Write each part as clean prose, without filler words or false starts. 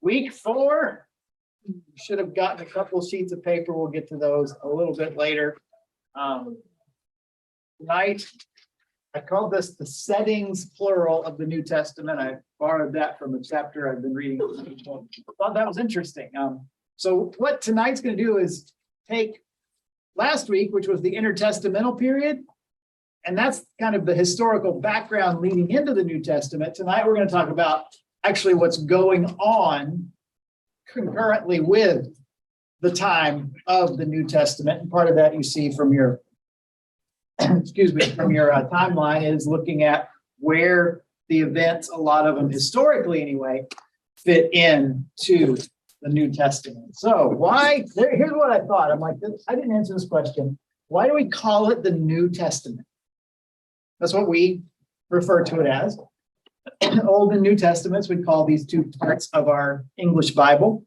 Week 4. You should have gotten a couple sheets of paper. We'll get to those a little bit later. Tonight, I called this the settings plural of the New Testament. I borrowed that from a chapter I've been reading. I thought that was interesting. So what tonight's going to do is take last week, which was the intertestamental period, and that's kind of the historical background leading into the New Testament. Tonight, we're going to talk about actually what's going on concurrently with the time of the New Testament. And part of that you see from your, from your timeline is looking at where the events, a lot of them historically anyway, fit into the New Testament. So why, here's what I thought. I'm like, I didn't answer this question. Why do we call it the New Testament? That's what we refer to it as. Old and New Testaments, we call these two parts of our English Bible.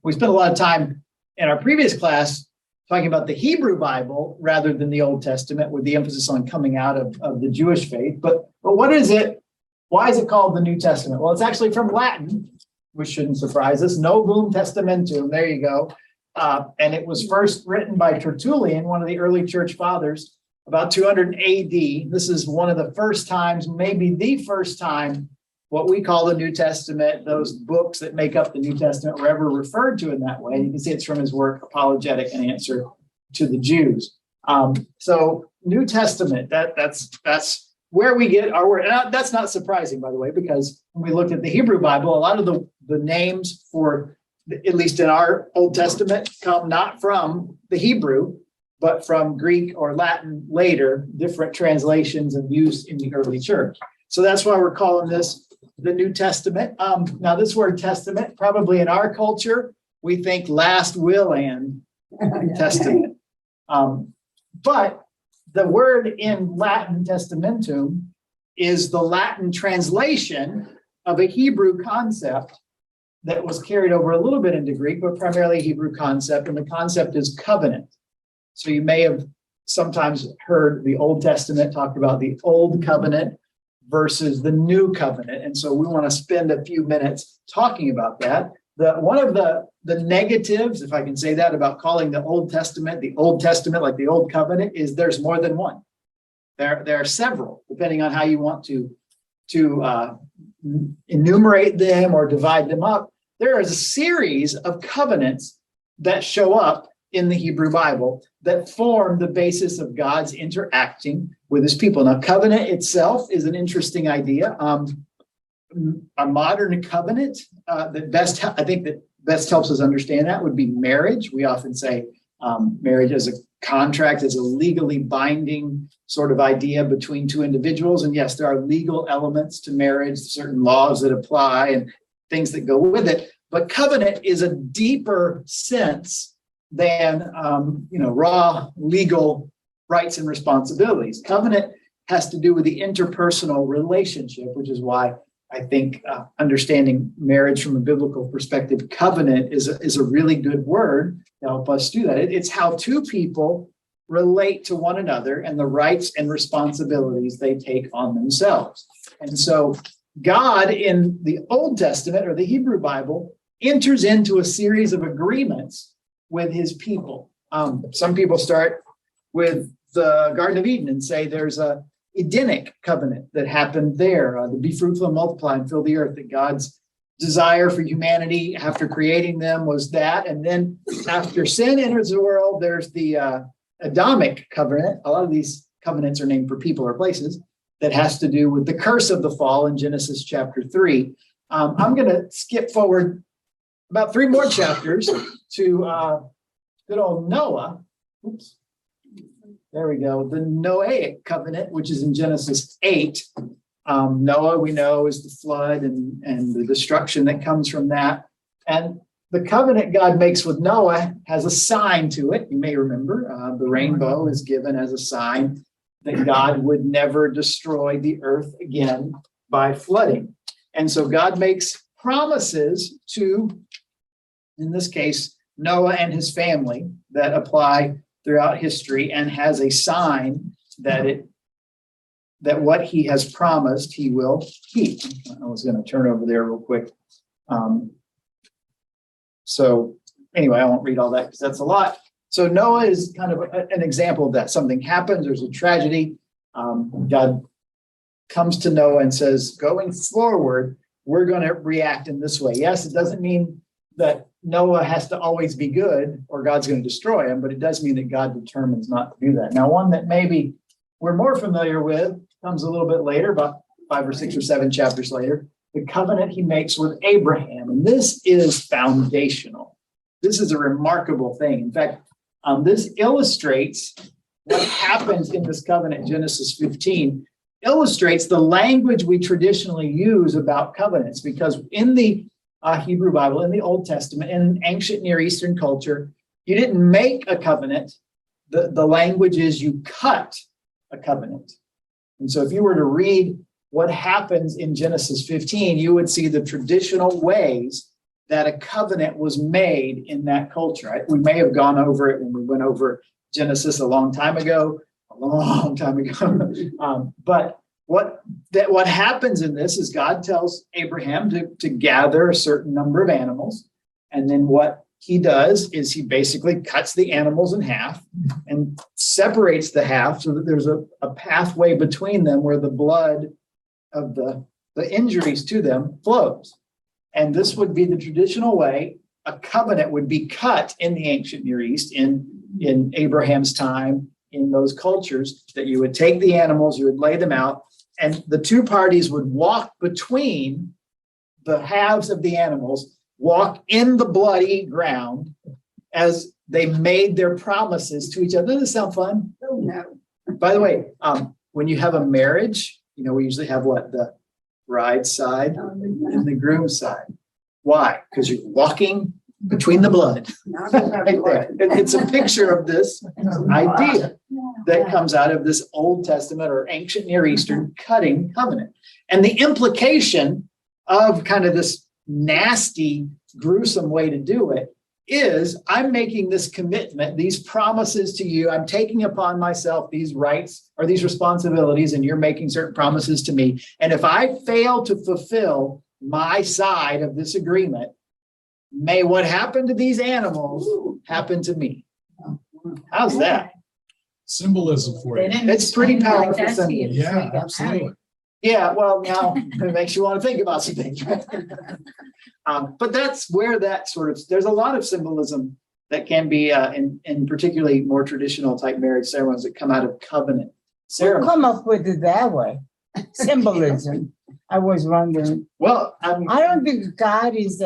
We spent a lot of time in our previous class talking about the Hebrew Bible rather than the Old Testament, with the emphasis on coming out of the Jewish faith. But what is it? Why is it called the New Testament? Well, it's actually from Latin, which shouldn't surprise us. Novum Testamentum, there you go. And it was first written by Tertullian, one of the early church fathers, about 200 AD. This is one of the first times, maybe the first time, what we call the New Testament, those books that make up the New Testament, were ever referred to in that way. You can see it's from his work, Apologetic, an Answer to the Jews. So New Testament, that's where we get our word. And that's not surprising, by the way, because when we look at the Hebrew Bible, a lot of the names for, at least in our Old Testament, come not from the Hebrew, but from Greek or Latin later, different translations and use in the early church. So that's why we're calling this the New Testament. Now, this word testament, probably in our culture, we think last will and testament. But the word in Latin, testamentum, is the Latin translation of a Hebrew concept that was carried over a little bit into Greek, but primarily a Hebrew concept, and the concept is covenant. So you may have sometimes heard the Old Testament talk about the Old Covenant versus the New Covenant. And so we want to spend a few minutes talking about that. One of the negatives, if I can say that, about calling the Old Testament like the Old Covenant, is there's more than one. There are several, depending on how you want to enumerate them or divide them up. There is a series of covenants that show up in the Hebrew Bible that form the basis of God's interacting with his people. Now, covenant itself is an interesting idea. A modern covenant that best helps us understand that would be marriage. We often say marriage as a contract, as a legally binding sort of idea between two individuals. And yes, there are legal elements to marriage, certain laws that apply and things that go with it. But covenant is a deeper sense than raw legal rights and responsibilities. Covenant has to do with the interpersonal relationship, which is why I think understanding marriage from a biblical perspective, covenant is a really good word to help us do that. It's how two people relate to one another and the rights and responsibilities they take on themselves. And so God in the Old Testament or the Hebrew Bible enters into a series of agreements with his people. Some people start with the Garden of Eden and say there's a Edenic covenant that happened there, to be fruitful and multiply and fill the earth, that God's desire for humanity after creating them was that. And then after sin enters the world, there's the Adamic covenant. A lot of these covenants are named for people or places, that has to do with the curse of the fall in Genesis chapter 3. I'm going to skip forward about 3 more chapters to good old Noah. Oops. There we go. The Noahic covenant, which is in Genesis 8. Noah, we know, is the flood and the destruction that comes from that. And the covenant God makes with Noah has a sign to it. You may remember the rainbow is given as a sign that God would never destroy the earth again by flooding. And so God makes promises to, in this case, Noah and his family that apply throughout history, and has a sign that it that what he has promised he will keep. I was going to turn over there real quick. So anyway, I won't read all that because that's a lot. So Noah is kind of an example of that. Something happens, there's a tragedy. God comes to Noah and says, going forward, we're going to react in this way. Yes, it doesn't mean that Noah has to always be good or God's going to destroy him, but it does mean that God determines not to do that. Now, one that maybe we're more familiar with comes a little bit later, about 5 or 6 or 7 chapters later, the covenant he makes with Abraham. And this is foundational. This is a remarkable thing. In fact, this illustrates what happens in this covenant. Genesis 15 illustrates the language we traditionally use about covenants, because in the Hebrew Bible, in the Old Testament, in ancient Near Eastern culture, you didn't make a covenant. The language is you cut a covenant. And so if you were to read what happens in Genesis 15, you would see the traditional ways that a covenant was made in that culture. Right? We may have gone over it when we went over Genesis a long time ago. But what happens in this is God tells Abraham to gather a certain number of animals. And then what he does is he basically cuts the animals in half and separates the half so that there's a pathway between them where the blood of the injuries to them flows. And this would be the traditional way a covenant would be cut in the ancient Near East in Abraham's time, in those cultures, that you would take the animals, you would lay them out, and the two parties would walk between the halves of the animals, walk in the bloody ground as they made their promises to each other. Doesn't this sound fun? Oh, no. By the way, when you have a marriage, we usually have what? The bride's side and the groom's side. Why? Because you're walking between the blood. Right there. It's a picture of this idea that comes out of this Old Testament or ancient Near Eastern cutting covenant. And the implication of kind of this nasty, gruesome way to do it is I'm making this commitment, these promises to you. I'm taking upon myself these rights or these responsibilities, and you're making certain promises to me. And if I fail to fulfill my side of this agreement, may what happened to these animals happen to me. How's that? Symbolism for you. It's pretty powerful symbol. Yeah, absolutely. Yeah, well, now it makes you want to think about some things, right? But that's where that there's a lot of symbolism that can be in particularly more traditional type marriage ceremonies that come out of covenant ceremonies. Come up with it that way. Symbolism. I was wondering. Well, I don't think God is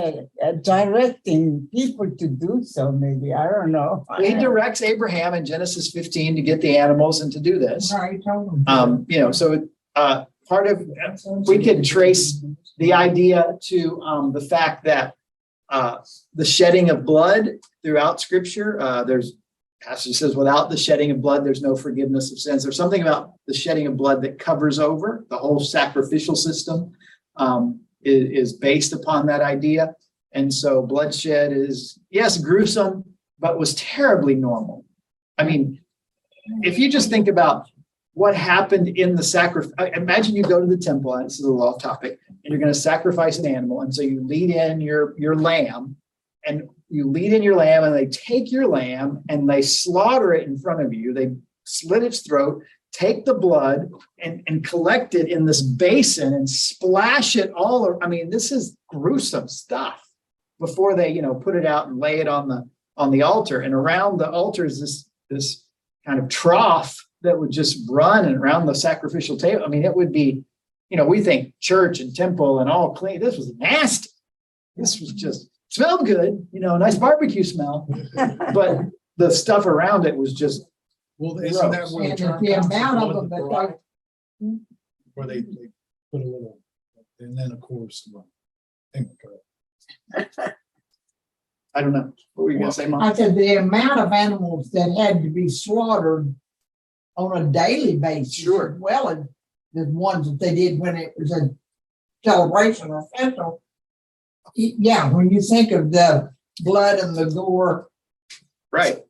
directing people to do so. Maybe I don't know. He directs Abraham in Genesis 15 to get the animals and to do this. Right. So part of we can trace the idea to the fact that the shedding of blood throughout Scripture. There's passage says, without the shedding of blood, there's no forgiveness of sins. There's something about the shedding of blood that covers over the whole sacrificial system is based upon that idea. And so bloodshed is, yes, gruesome, but was terribly normal. I mean, if you just think about what happened in the sacrifice, imagine you go to the temple, and this is a little off topic, and you're going to sacrifice an animal. And so you lead in your lamb, and they take your lamb and they slaughter it in front of you. They slit its throat, take the blood and collect it in this basin and splash it all over. I mean, this is gruesome stuff before they, put it out and lay it on the altar. And around the altar is this kind of trough that would just run and around the sacrificial table. I mean, it would be, we think church and temple and all clean. This was nasty. This was just smelled good, nice barbecue smell, but the stuff around it was just. Well, isn't that where the amount of them that where they put a little, and then of course, I don't know. What were you going to say, Mom? I said the amount of animals that had to be slaughtered on a daily basis, Sure. as well as the ones that they did when it was a celebration or festival. Yeah, when you think of the blood and the gore, Right.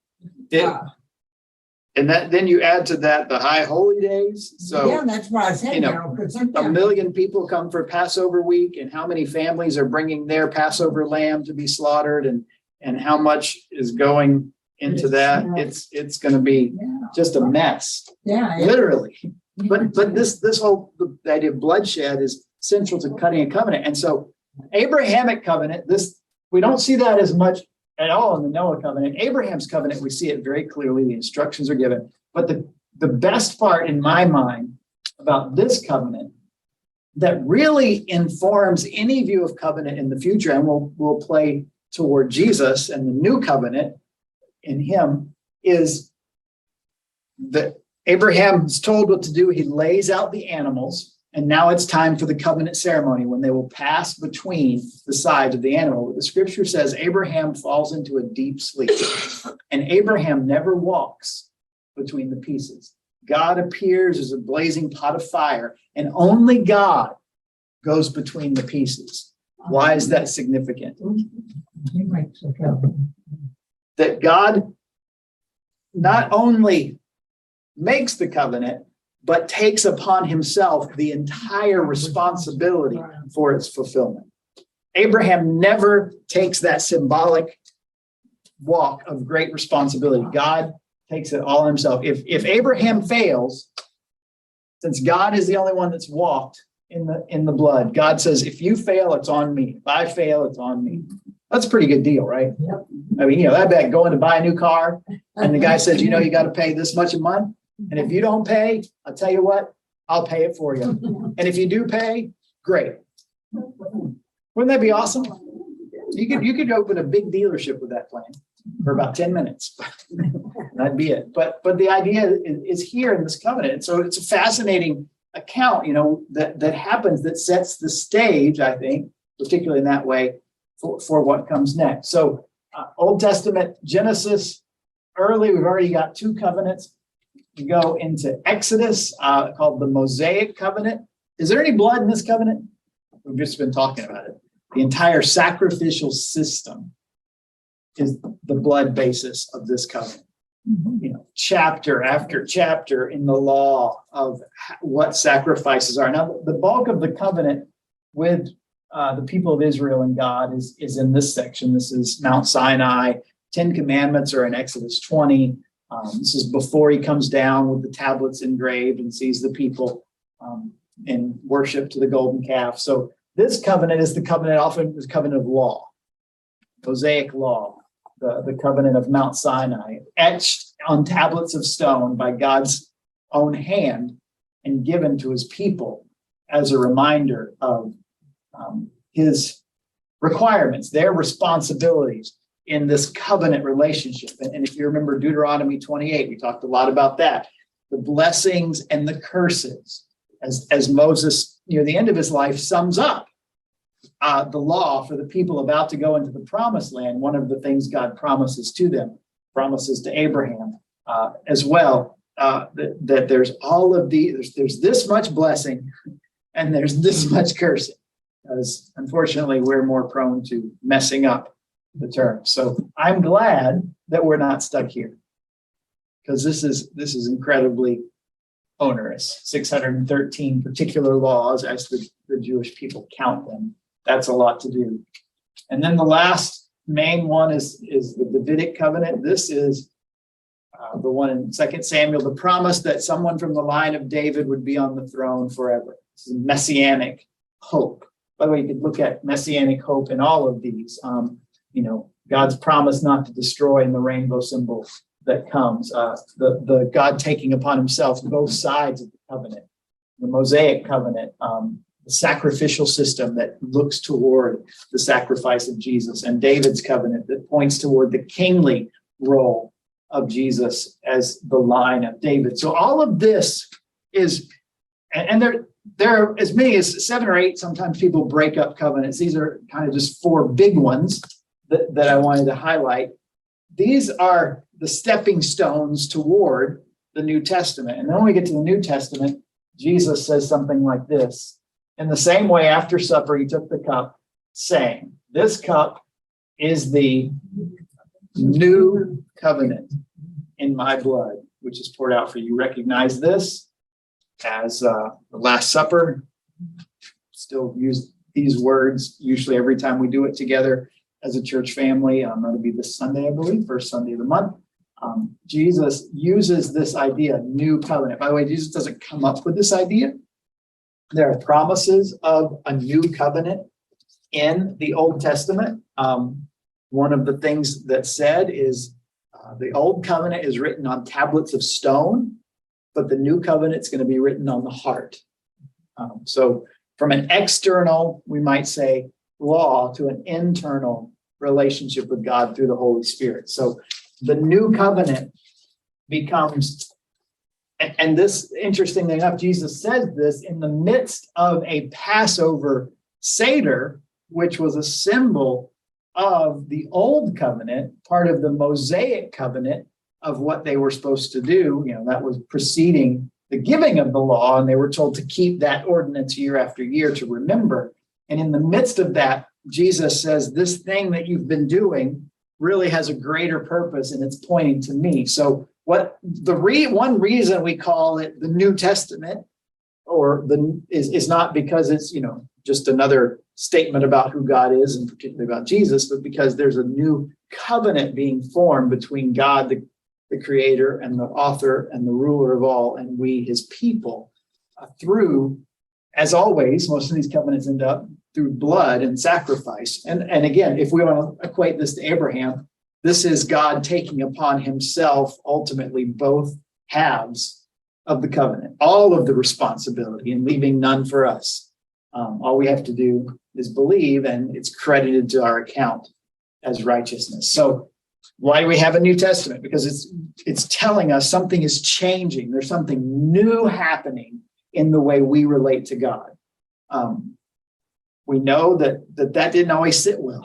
And then you add to that the high holy days. So Yeah, that's what I said, you know, Harold, because a sometimes, million people come for Passover week, and how many families are bringing their Passover lamb to be slaughtered, and how much is going into that? It's going to be yeah, just a mess, yeah. literally. But this whole the idea of bloodshed is central to cutting a covenant. And so Abrahamic covenant, we don't see that as much at all in the Noah covenant. Abraham's covenant, we see it very clearly. The instructions are given. But the best part in my mind about this covenant that really informs any view of covenant in the future, and will play toward Jesus and the new covenant in him, is that Abraham's told what to do. He lays out the animals, and now it's time for the covenant ceremony when they will pass between the sides of the animal. The scripture says Abraham falls into a deep sleep, and Abraham never walks between the pieces. God appears as a blazing pot of fire, and only God goes between the pieces. Why is that significant? He makes a covenant. That God not only makes the covenant, but takes upon himself the entire responsibility for its fulfillment. Abraham never takes that symbolic walk of great responsibility. God takes it all himself. If Abraham fails, since God is the only one that's walked in the blood, God says, if you fail, it's on me. If I fail, it's on me. That's a pretty good deal, right? Yep. I mean, that'd be like going to buy a new car, and the guy says, you got to pay this much a month. And if you don't pay, I'll tell you what, I'll pay it for you. And if you do pay, great. Wouldn't that be awesome? You could open a big dealership with that plan for about 10 minutes. That'd be it. But the idea is here in this covenant. So it's a fascinating account, that happens, that sets the stage, I think, particularly in that way, for what comes next. So Old Testament, Genesis, early, we've already got two covenants. We go into Exodus, called the Mosaic covenant. Is there any blood in this covenant? We've just been talking about it. The entire sacrificial system is the blood basis of this covenant. Chapter after chapter in the law of what sacrifices are. Now, the bulk of the covenant with the people of Israel and God is in this section. This is Mount Sinai. 10 Commandments are in Exodus 20. This is before he comes down with the tablets engraved and sees the people in worship to the golden calf. So this covenant is the covenant, often is covenant of law, Mosaic law, the covenant of Mount Sinai, etched on tablets of stone by God's own hand and given to his people as a reminder of his requirements, their responsibilities in this covenant relationship. And if you remember Deuteronomy 28, we talked a lot about that, the blessings and the curses, as Moses, near the end of his life, sums up the law for the people about to go into the promised land. One of the things God promises to them, promises to Abraham as well, that there's all of there's this much blessing and there's this much cursing, because unfortunately we're more prone to messing up the term. So I'm glad that we're not stuck here, because this is incredibly onerous. 613 particular laws as the Jewish people count them. That's a lot to do. And then the last main one is the Davidic covenant. This is the one in 2 Samuel, the promise that someone from the line of David would be on the throne forever. This is messianic hope. By the way, you could look at messianic hope in all of these. God's promise not to destroy in the rainbow symbol that comes, the God taking upon himself both sides of the covenant, the Mosaic covenant, the sacrificial system that looks toward the sacrifice of Jesus, and David's covenant that points toward the kingly role of Jesus as the line of David. So all of this is, and there are as many as 7 or 8, sometimes people break up covenants. These are kind of just 4 big ones that I wanted to highlight. These are the stepping stones toward the New Testament. And then when we get to the New Testament, Jesus says something like this. In the same way, after supper, he took the cup, saying, "This cup is the new covenant in my blood. which is poured out for you. Recognize this as the Last Supper. Still use these words usually every time we do it together as a church family. That'll be this Sunday, I believe, first Sunday of the month. Jesus uses this idea, new covenant. By the way, Jesus doesn't come up with this idea. There are promises of a new covenant in the Old Testament. One of the things that's said is the Old Covenant is written on tablets of stone, but the New Covenant is going to be written on the heart. So from an external, we might say, law to an internal relationship with God through the Holy Spirit. So the New Covenant becomes, and this, interestingly enough, Jesus says this in the midst of a Passover Seder, which was a symbol of the Old Covenant, part of the Mosaic covenant of what they were supposed to do. You know, that was preceding the giving of the law, and they were told to keep that ordinance year after year to remember. And in the midst of that, Jesus says, this thing that you've been doing really has a greater purpose, and it's pointing to me. So what one reason we call it the New Testament, or is not because it's, you know, just another statement about who God is and particularly about Jesus, but because there's a new covenant being formed between God, the creator and the author and the ruler of all, and we, his people, through, as always, most of these covenants end up through blood and sacrifice. And again, if we want to equate this to Abraham, this is God taking upon himself ultimately both halves of the covenant, all of the responsibility, and leaving none for us. All we have to do is believe, and it's credited to our account as righteousness. So why do we have a New Testament? Because it's telling us something is changing. There's something new happening in the way we relate to God. We know that didn't always sit well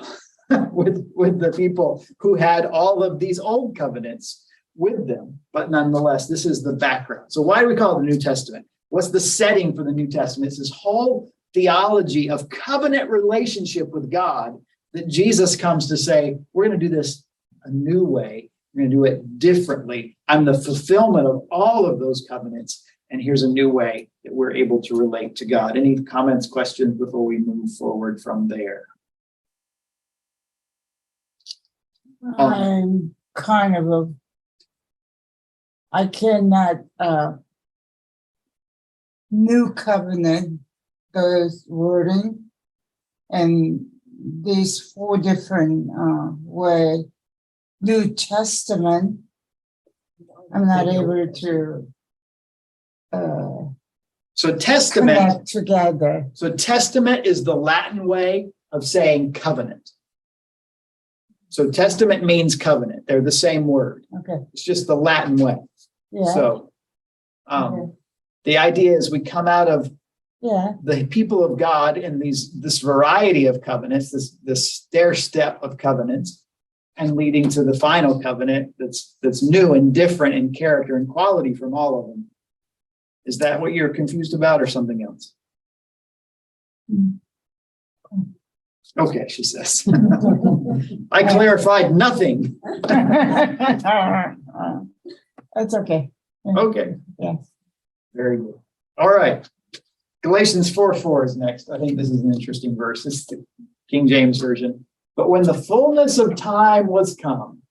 with the people who had all of these old covenants with them. But nonetheless, this is the background. So why do we call it the New Testament? What's the setting for the New Testament? It's this whole theology of covenant relationship with God that Jesus comes to say, we're going to do this a new way. We're going to do it differently. I'm the fulfillment of all of those covenants. And here's a new way that we're able to relate to God. Any comments, questions before we move forward from there? I'm kind of I cannot, new covenant, those wording, and these four different way. New Testament, I'm not able to So testament, connect together. so testament is the Latin way of saying covenant. So testament means covenant. They're the same word. Okay, It's just the Latin way. yeah, So okay. the idea is we come out of Yeah, the people of God in this variety of covenants, this stair step of covenants, and leading to the final covenant that's new and different in character and quality from all of them. Is that what you're confused about, or something else? Okay, she says. I clarified nothing. that's okay. Okay, Yes. very good. All right. Galatians 4:4 is next. I think this is an interesting verse. This is the King James Version. But when the fullness of time was come,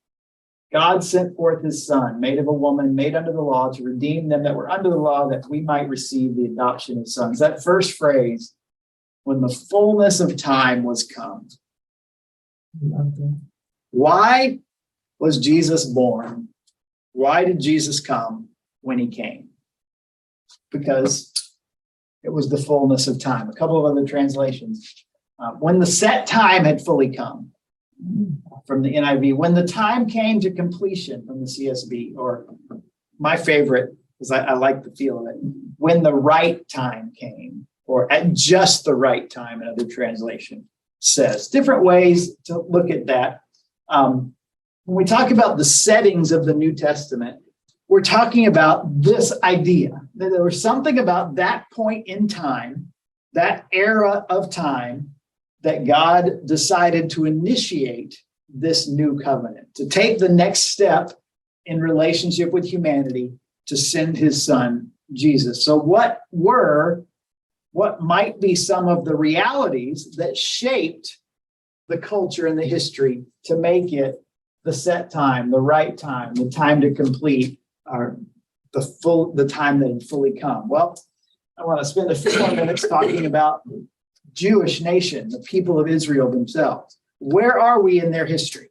God sent forth his son, made of a woman, made under the law, to redeem them that were under the law, that we might receive the adoption of sons. That first phrase, when the fullness of time was come. Why was Jesus born? Why did Jesus come when he came? Because it was the fullness of time. A couple of other translations. When the set time had fully come, from the NIV. When the time came to completion, from the CSB, or my favorite, because I like the feel of it. When the right time came, or at just the right time, another translation says. Different ways to look at that. When we talk about the settings of the New Testament, we're talking about this idea that there was something about that point in time, that era of time, that God decided to initiate this new covenant, to take the next step in relationship with humanity to send his son, Jesus. So what might be some of the realities that shaped the culture and the history to make it the set time, the right time, the time to complete, or the time that had fully come? Well, I want to spend a few more minutes talking about Jewish nation, the people of Israel themselves. Where are we in their history?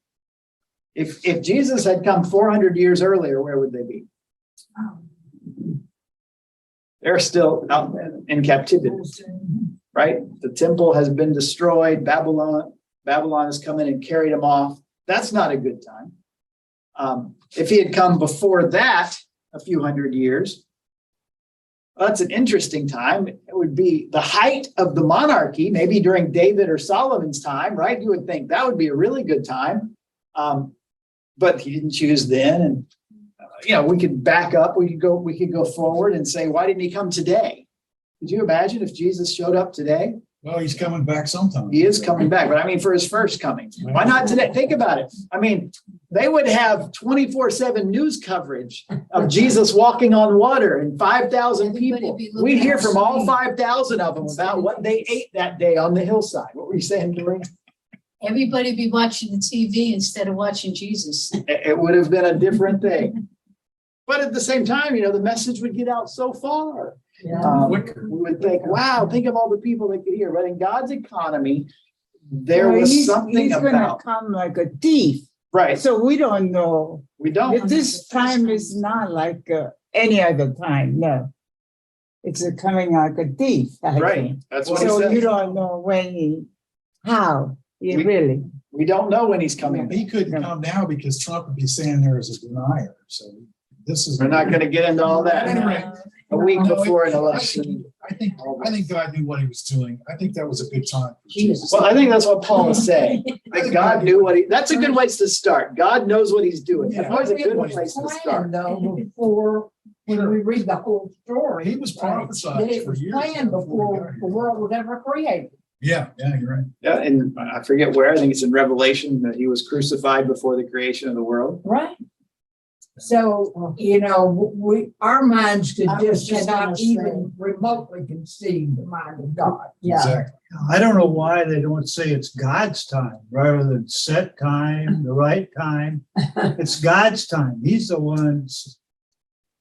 If Jesus had come 400 years earlier, where would they be? They're still out in captivity, right? The temple has been destroyed. Babylon has come in and carried them off. That's not a good time. If he had come before that, a few hundred years, well, that's an interesting time. It would be the height of the monarchy, maybe during David or Solomon's time, right? You would think that would be a really good time. But he didn't choose then. And, we could back up. We could go forward and say, why didn't he come today? Could you imagine if Jesus showed up today? Well, he's coming back sometime. He is coming back, but I mean, for his first coming. Why not today? Think about it. I mean, they would have 24/7 news coverage of Jesus walking on water and 5,000 people. We'd hear from all 5,000 of them about what they ate that day on the hillside. What were you saying, Doreen? Everybody be watching the TV instead of watching Jesus. It would have been a different thing. But at the same time, the message would get out so far. We would think, wow, think of all the people that could hear. But in God's economy, there was something he's about. gonna come like a thief. Right. So we don't know. We don't. This time is not like any other time. No. It's coming like a thief. I Right. think. That's what he So said. you don't know when how. We- Really. We don't know when he's coming. He couldn't come now because Trump would be saying there is a denier. So this is. We're not going to get into all that. Anyway. A week No, before an I election. think God knew what he was doing. I think that was a good time for Jesus. Well, I think that's what Paul is saying. That God knew that's a good place to start. God knows what he's doing. That's always a good place to start. Planned though before, when we read the whole story. He was prophesied that it for was years planned before we before got the here. world was ever created. Yeah, you're right. Yeah, and I forget where. I think it's in Revelation that he was crucified before the creation of the world. Right. So, our minds could I was just just gonna cannot say. even remotely conceive the mind of God. Exactly. I don't know why they don't say it's God's time rather than set time, the right time. It's God's time. He's the ones.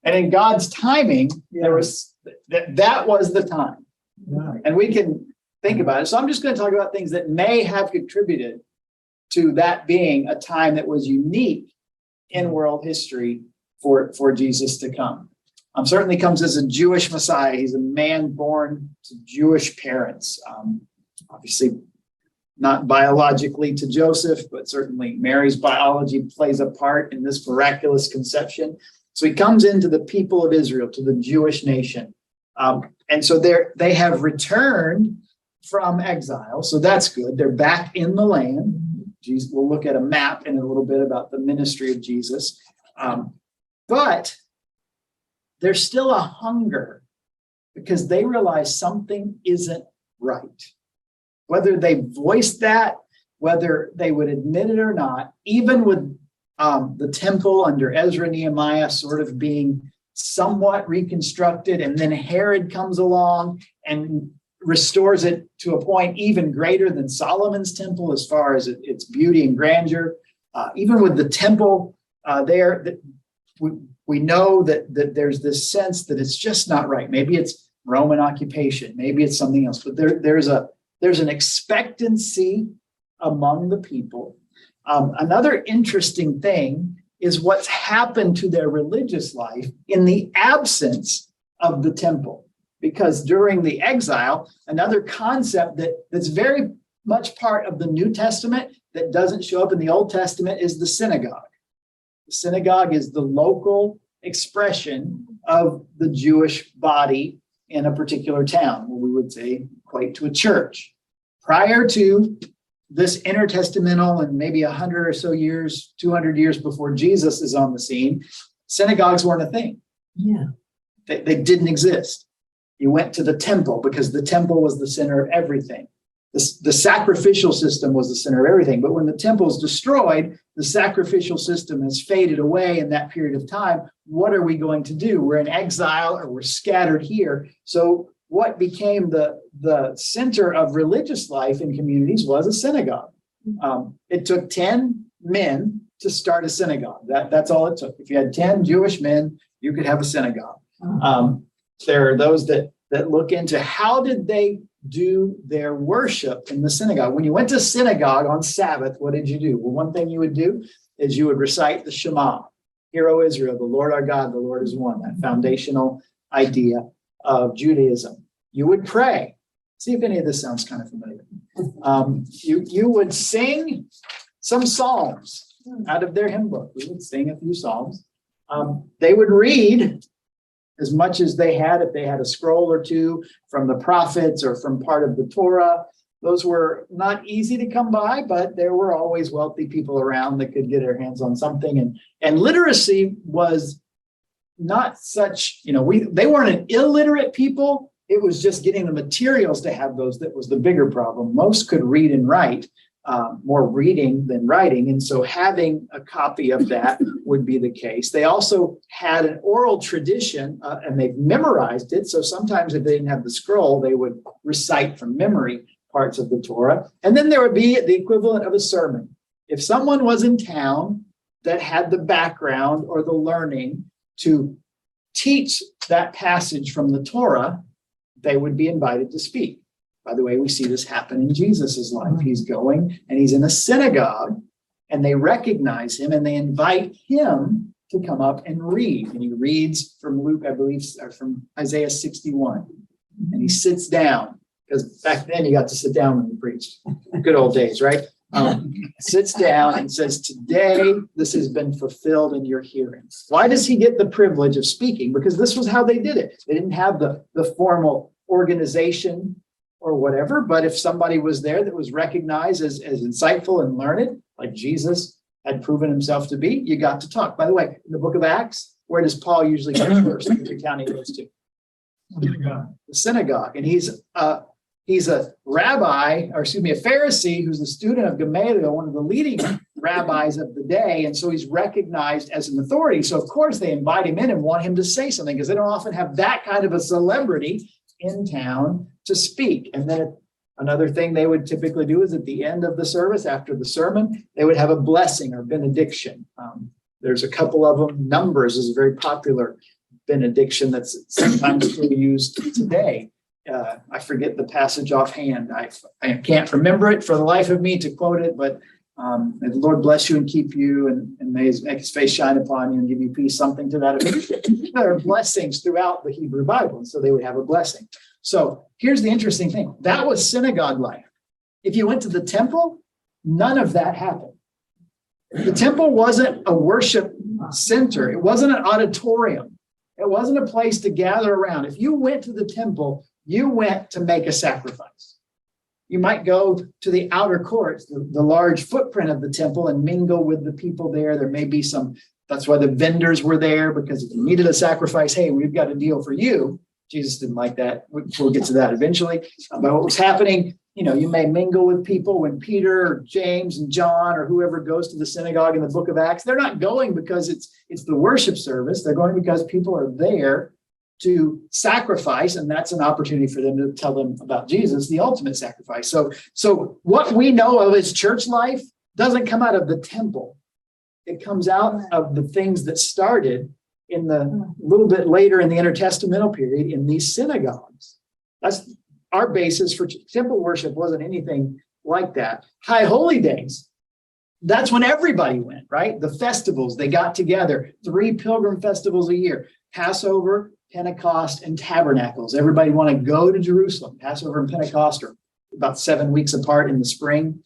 And in God's timing, there was that was the time. Yeah. And we can think about it. So I'm just going to talk about things that may have contributed to that being a time that was unique in world history for Jesus to come. Certainly comes as a Jewish Messiah. He's a man born to Jewish parents. Obviously, not biologically to Joseph, but certainly Mary's biology plays a part in this miraculous conception. So he comes into the people of Israel, to the Jewish nation. And so they have returned from exile. So that's good. They're back in the land. We'll look at a map in a little bit about the ministry of Jesus. But there's still a hunger because they realize something isn't right. Whether they voiced that, whether they would admit it or not, even with the temple under Ezra, Nehemiah sort of being somewhat reconstructed, and then Herod comes along and restores it to a point even greater than Solomon's temple as far as its beauty and grandeur. Even with the temple there, we know that there's this sense that it's just not right. Maybe it's Roman occupation, maybe it's something else, but there's an expectancy among the people. Another interesting thing is what's happened to their religious life in the absence of the temple. Because during the exile, another concept that's very much part of the New Testament that doesn't show up in the Old Testament is the synagogue. The synagogue is the local expression of the Jewish body in a particular town, what we would say equate to a church. Prior to this intertestamental and maybe 100 or so years, 200 years before Jesus is on the scene, synagogues weren't a thing. Yeah. They didn't exist. You went to the temple because the temple was the center of everything. The sacrificial system was the center of everything. But when the temple is destroyed, the sacrificial system has faded away in that period of time. What are we going to do? We're in exile or we're scattered here. So what became the center of religious life in communities was a synagogue. It took 10 men to start a synagogue. That's all it took. If you had 10 Jewish men, you could have a synagogue. There are those that look into how did they do their worship in the synagogue. When you went to synagogue on Sabbath, what did you do? Well, one thing you would do is you would recite the Shema. Hear, O Israel, the Lord our God, the Lord is one. That foundational idea of Judaism. You would pray. See if any of this sounds kind of familiar. You would sing some psalms out of their hymn book. We would sing a few psalms. They would read as much as they had, if they had a scroll or two from the prophets or from part of the Torah. Those were not easy to come by, but there were always wealthy people around that could get their hands on something. And literacy was not such, they weren't an illiterate people. It was just getting the materials to have those that was the bigger problem. Most could read and write, more reading than writing. And so having a copy of that would be the case. They also had an oral tradition and they've memorized it. So sometimes if they didn't have the scroll, they would recite from memory parts of the Torah. And then there would be the equivalent of a sermon. If someone was in town that had the background or the learning to teach that passage from the Torah, they would be invited to speak. By the way, we see this happen in Jesus's life. He's going and he's in a synagogue and they recognize him and they invite him to come up and read. And he reads from Luke, I believe, or from Isaiah 61. And he sits down, because back then you got to sit down when you preached. Good old days, right? Sits down and says, today this has been fulfilled in your hearing. Why does he get the privilege of speaking? Because this was how they did it. They didn't have the formal organization or whatever, but if somebody was there that was recognized as insightful and learned, like Jesus had proven himself to be, you got to talk. By the way, in the book of Acts, where does Paul usually go first every town he goes to? The synagogue. And he's a rabbi, or excuse me, a Pharisee who's a student of Gamaliel, one of the leading rabbis of the day. And so he's recognized as an authority. So of course they invite him in and want him to say something, because they don't often have that kind of a celebrity in town to speak. And then another thing they would typically do is at the end of the service, after the sermon, they would have a blessing or benediction. There's a couple of them. Numbers is a very popular benediction that's sometimes still used today. I forget the passage offhand. I can't remember it for the life of me to quote it, but may the Lord bless you and keep you, and may make his face shine upon you and give you peace, something to that effect. There are blessings throughout the Hebrew Bible, and so they would have a blessing. So here's the interesting thing. That was synagogue life. If you went to the temple, none of that happened. The temple wasn't a worship center. It wasn't an auditorium. It wasn't a place to gather around. If you went to the temple, you went to make a sacrifice. You might go to the outer courts, the large footprint of the temple, and mingle with the people there. There may be that's why the vendors were there, because if you needed a sacrifice, hey, we've got a deal for you. Jesus didn't like that. We'll get to that eventually. But what was happening, you may mingle with people when Peter or James and John or whoever goes to the synagogue in the book of Acts. They're not going because it's the worship service. They're going because people are there to sacrifice, and that's an opportunity for them to tell them about Jesus, the ultimate sacrifice. So what we know of as church life doesn't come out of the temple. It comes out of the things that started in the little bit later in the intertestamental period in these synagogues. That's our basis for temple worship. Wasn't anything like that. High holy days, that's when everybody went, right? The festivals, they got together, 3 pilgrim festivals a year: Passover, Pentecost, and Tabernacles. Everybody want to go to Jerusalem. Passover and Pentecost are about 7 weeks apart in the spring.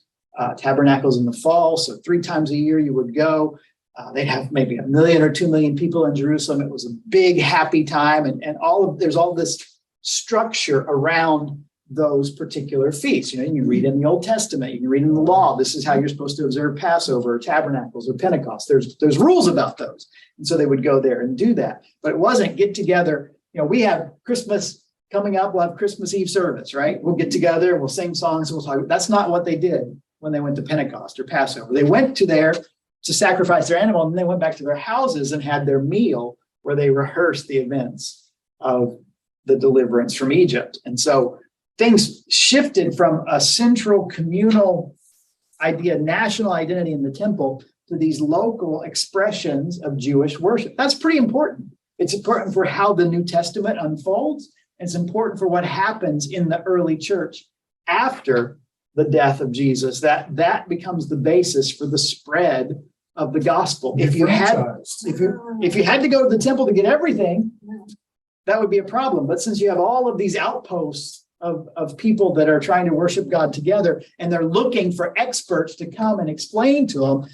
Tabernacles in the fall. So 3 times a year you would go. They'd have maybe 1 million or 2 million people in Jerusalem. It was a big, happy time. And there's all this structure around those particular feasts. You read in the Old Testament, you can read in the law, this is how you're supposed to observe Passover or Tabernacles or Pentecost. There's rules about those. And so they would go there and do that. But it wasn't get together. We have Christmas coming up, we'll have Christmas Eve service, right? We'll get together, we'll sing songs, we'll talk. That's not what they did when they went to Pentecost or Passover. They went to there to sacrifice their animal, and then they went back to their houses and had their meal where they rehearsed the events of the deliverance from Egypt. And so things shifted from a central communal idea, national identity in the temple, to these local expressions of Jewish worship. That's pretty important. It's important for how the New Testament unfolds. It's important for what happens in the early church after the death of Jesus. That becomes the basis for the spread of the gospel. If you had to go to the temple to get everything, that would be a problem. But since you have all of these outposts of people that are trying to worship God together, and they're looking for experts to come and explain to them,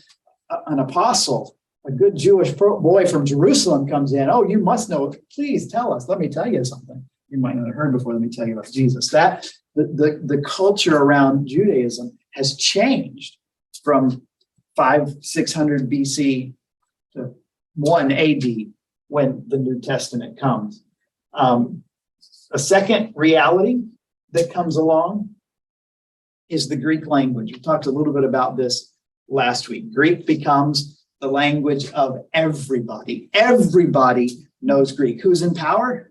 an apostle, a good Jewish boy from Jerusalem comes in. Oh, you must know. Please tell us. Let me tell you something you might not have heard before. Let me tell you about Jesus. That the culture around Judaism has changed from 500-600 BC to 1 AD when the New Testament comes. A second reality that comes along is the Greek language. We talked a little bit about this last week. Greek becomes the language of everybody. Everybody knows Greek. Who's in power?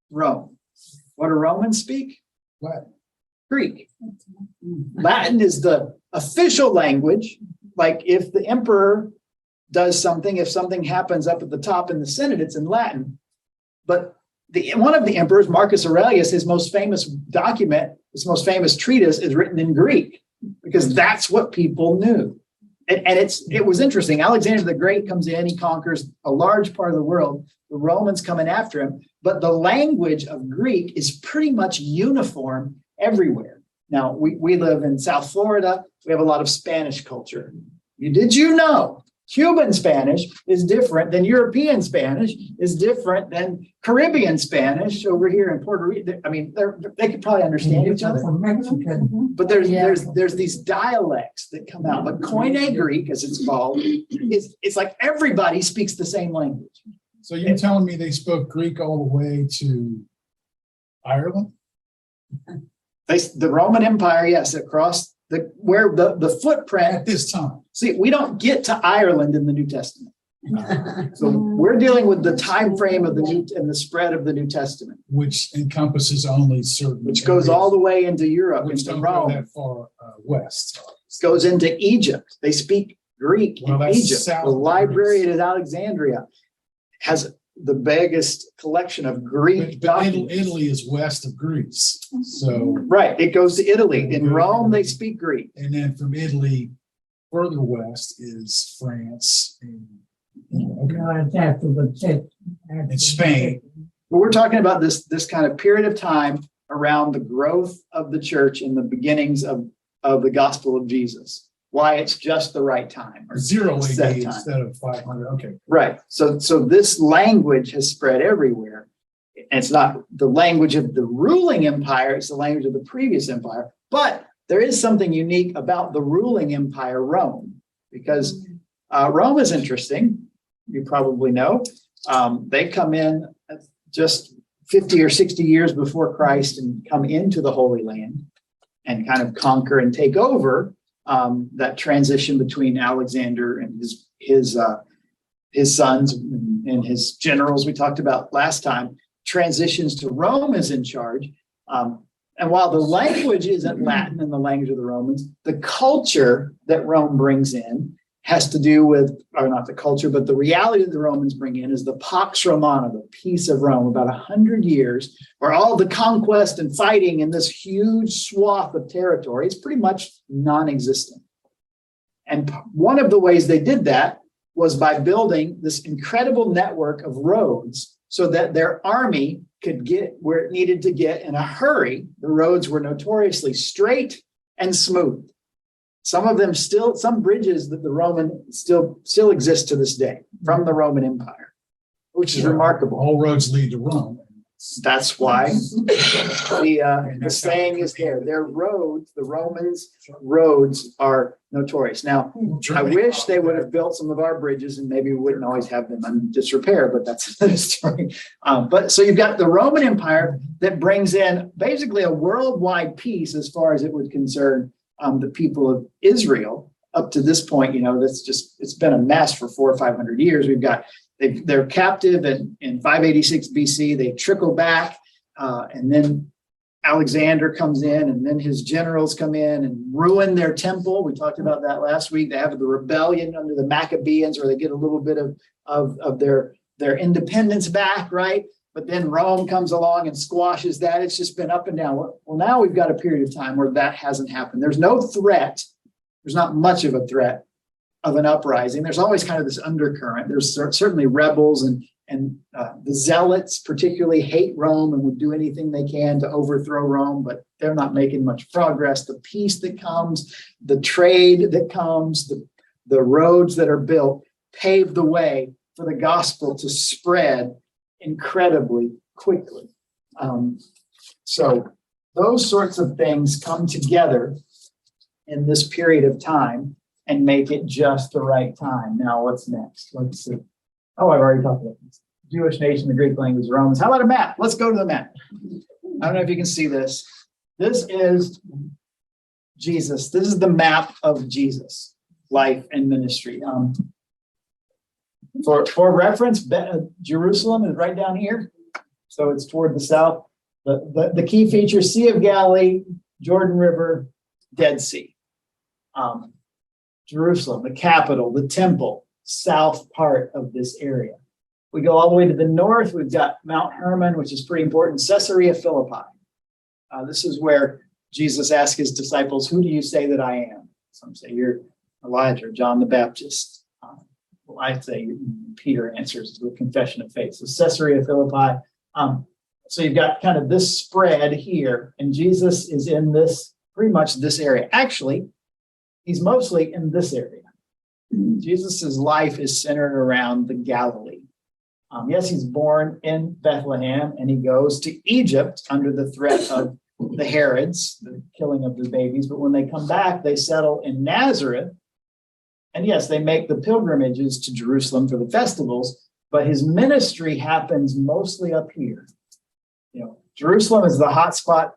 Rome. What do Romans speak? What? Greek. Latin is the official language. Like if the emperor does something, if something happens up at the top in the Senate, it's in Latin. But one of the emperors, Marcus Aurelius, his most famous document, his most famous treatise is written in Greek because that's what people knew. And it was interesting. Alexander the Great comes in, he conquers a large part of the world. The Romans come in after him, but the language of Greek is pretty much uniform everywhere. Now, we live in South Florida. We have a lot of Spanish culture. Did you know Cuban Spanish is different than European Spanish, is different than Caribbean Spanish over here in Puerto Rico? I mean, they could probably understand each other. From Mexican. But there's these dialects that come out. But Koine Greek, as it's called, it's like everybody speaks the same language. So you're telling me they spoke Greek all the way to Ireland? The Roman Empire, yes, across where the footprint. At this time. See, we don't get to Ireland in the New Testament. So we're dealing with the time frame of the New and the spread of the New Testament, Which encompasses only certain. which goes all the way into Europe, Which into don't go Rome. that far west. Goes into Egypt. They speak Greek Well, in that's Egypt. south The of library Greece. at Alexandria has the biggest collection of Greek But documents. Italy is west of Greece. So, Right, it goes to Italy. In Rome, they speak Greek. and then from Italy, further west is France and, okay. No, it's after the tip. And Spain. But we're talking about this kind of period of time around the growth of the church and the beginnings of the gospel of Jesus. Why it's just the right time. Or Zero AD set time. instead of 500. Okay. Right. So this language has spread everywhere. And it's not the language of the ruling empire, it's the language of the previous empire. But there is something unique about the ruling empire, Rome, because Rome is interesting. You probably know. They come in just 50 or 60 years before Christ and come into the Holy Land and kind of conquer and take over that transition between Alexander and his sons and his generals we talked about last time, transitions to Rome is in charge. And while the language isn't Latin in the language of the Romans, the culture that Rome brings in has to do with, or not the culture, but the reality that the Romans bring in is the Pax Romana, the peace of Rome, about 100 years, where all the conquest and fighting in this huge swath of territory is pretty much non-existent. And one of the ways they did that was by building this incredible network of roads so that their army could get where it needed to get in a hurry. The roads were notoriously straight and smooth. Some of them some bridges that the Roman still exist to this day from the Roman Empire, which is remarkable. All roads lead to Rome. That's why the saying is there. Their roads, the Romans' roads are notorious. Now, I wish they would have built some of our bridges and maybe we wouldn't always have them in disrepair, but that's another story. But so you've got the Roman Empire that brings in basically a worldwide peace as far as it would concern the people of Israel. Up to this point, it's been a mess for 400 or 500 years. They're captive in 586 BC. They trickle back, and then Alexander comes in, and then his generals come in and ruin their temple. We talked about that last week. They have the rebellion under the Maccabees, where they get a little bit of their independence back, right? But then Rome comes along and squashes that. It's just been up and down. Well, now we've got a period of time where that hasn't happened. There's no threat. There's not much of a threat of an uprising. There's always kind of this undercurrent. There's certainly rebels and the zealots particularly hate Rome and would do anything they can to overthrow Rome, but they're not making much progress. The peace that comes, the trade that comes, the roads that are built pave the way for the gospel to spread incredibly quickly. So those sorts of things come together in this period of time and make it just the right time. Now, what's next? Let's see. Oh, I've already talked about this. Jewish nation, the Greek language, Romans. How about a map? Let's go to the map. I don't know if you can see this. This is Jesus. This is the map of Jesus' life and ministry. For reference, Jerusalem is right down here. So it's toward the south. The key features: Sea of Galilee, Jordan River, Dead Sea. Jerusalem, the capital, the temple, south part of this area. We go all the way to the north. We've got Mount Hermon, which is pretty important, Caesarea Philippi. This is where Jesus asked his disciples, "Who do you say that I am?" Some say you're Elijah or John the Baptist. Well, I'd say Peter answers with confession of faith. So Caesarea Philippi. So you've got kind of this spread here, and Jesus is in this, pretty much this area. Actually, he's mostly in this area. Jesus's life is centered around the Galilee. Yes, he's born in Bethlehem, and he goes to Egypt under the threat of the Herods, the killing of the babies. But when they come back, they settle in Nazareth. And yes, they make the pilgrimages to Jerusalem for the festivals, but his ministry happens mostly up here. Jerusalem is the hot spot.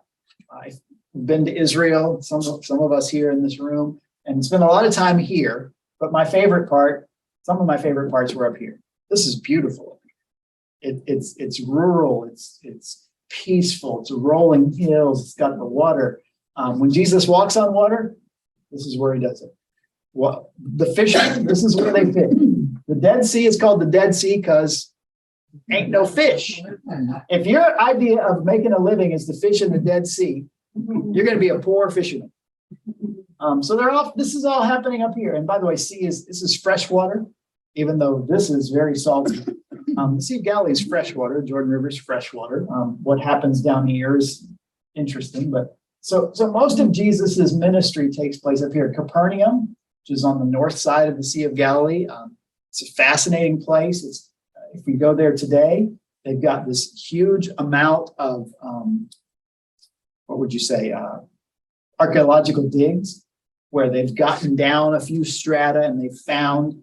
I've been to Israel, some of us here in this room, and spent a lot of time here. But some of my favorite parts were up here. This is beautiful. It's rural. It's peaceful. It's rolling hills. It's got the water. When Jesus walks on water, this is where he does it. Well, the fishermen, this is where they fish. The Dead Sea is called the Dead Sea because ain't no fish. If your idea of making a living is to fish in the Dead Sea, you're going to be a poor fisherman. So this is all happening up here. And by the way, this is fresh water, even though this is very salty. The Sea of Galilee is fresh water. Jordan River is fresh water. What happens down here is interesting. But so most of Jesus's ministry takes place up here. Capernaum, which is on the north side of the Sea of Galilee. It's a fascinating place. If we go there today, they've got this huge amount of, what would you say, archaeological digs, where they've gotten down a few strata and they've found